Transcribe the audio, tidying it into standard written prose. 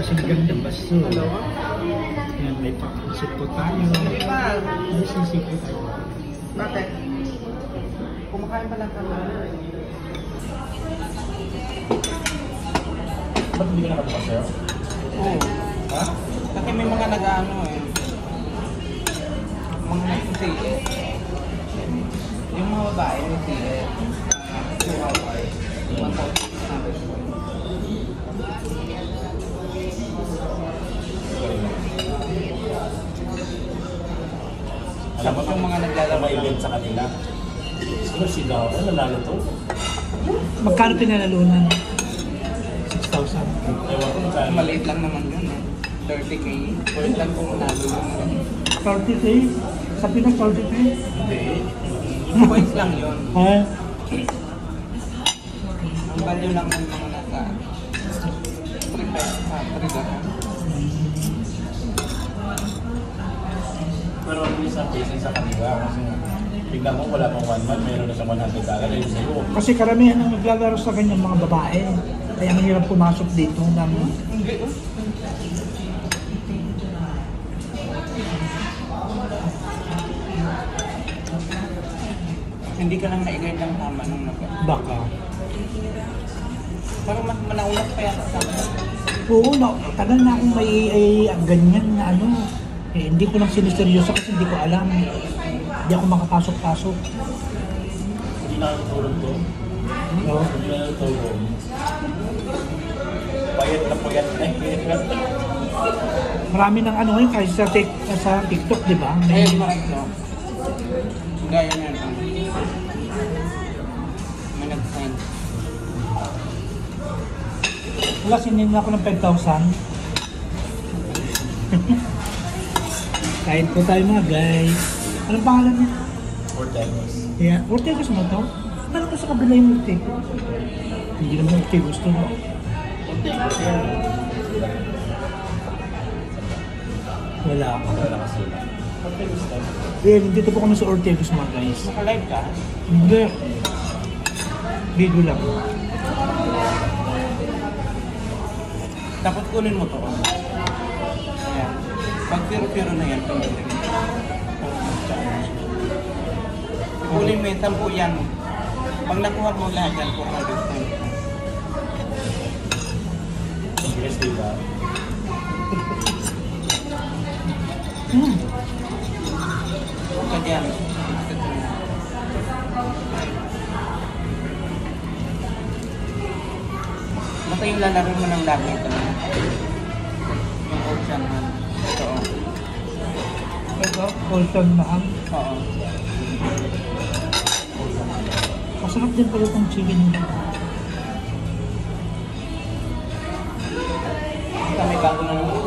sinigang ng baso. Yan, may papansit po tayo. May sisig po tayo. Bakit? Kumakain pa lang kami. Ba't hindi ka nakabukas sa'yo? Oo. Ha? Kasi may mga nag-ano eh. Mga nagsusiye. Yung mga babae nagsusiye. Yung mga babae. Tapos yung mga naglalaro May event sa kanila. Sino si Daw? Ano nanalo to? Magkano pinanalunan? 6,000. Ewan ko magkano. maliit lang naman yun eh. 30K. Point lang kung nalo yun. 30K? Sa Pinas, 30K? Hindi. Points lang yun. Ha? Ang value lang ng mga nasa 3 pesos sa 3 dollars. Pero ang isang case sa kanila kasi bigla mo wala pang 1 month, meron na sa 100 dollar ayun sa'yo. Kasi karamihan ng naglalaro sa ganyan mga babae. Kaya mahirap pumasok dito ng... Hindi oh. Hindi ka lang na-guide ng tama nung Baka. Pero mas manaulap pa yata sa akin. Oo, tagal na akong may ganyan na ano. Eh, hindi ko lang siniseryoso kasi hindi ko alam. Hindi ako makapasok-pasok. Hindi na natulog to. No? Hindi na natulog. Payat na payat na eh. Marami ng ano ngayon kahit sa TikTok, di ba? Ayun, marami no. Gaya na yun. May nag-sign. Wala, sinin ako ng 5,000. Kain po tayo mga guys. Anong pangalan niya? For tennis. Yeah. Ortegos mo to? Ano ko sa kabila yung Ortegos? Hindi naman Ortegos to. No? Wala. Wala kasi. For tennis lang. Yeah, dito po kami sa Ortegos mga guys. Naka-live ka? Hindi. Video lang. Dapat kunin mo to. Ayan. Pag piro-piro na yan, pwede. Kunin mo yan, 10 yan. Pag nakuha mo lahat yan, 400 points. Yes, diba? Huwag ka dyan. Basta yung lalaro mo ng lagi ito. Yung ocean man. Ito o. Ito, Colton Mahal. Oo. Masarap din pala itong chicken nila. Basta may bago na naman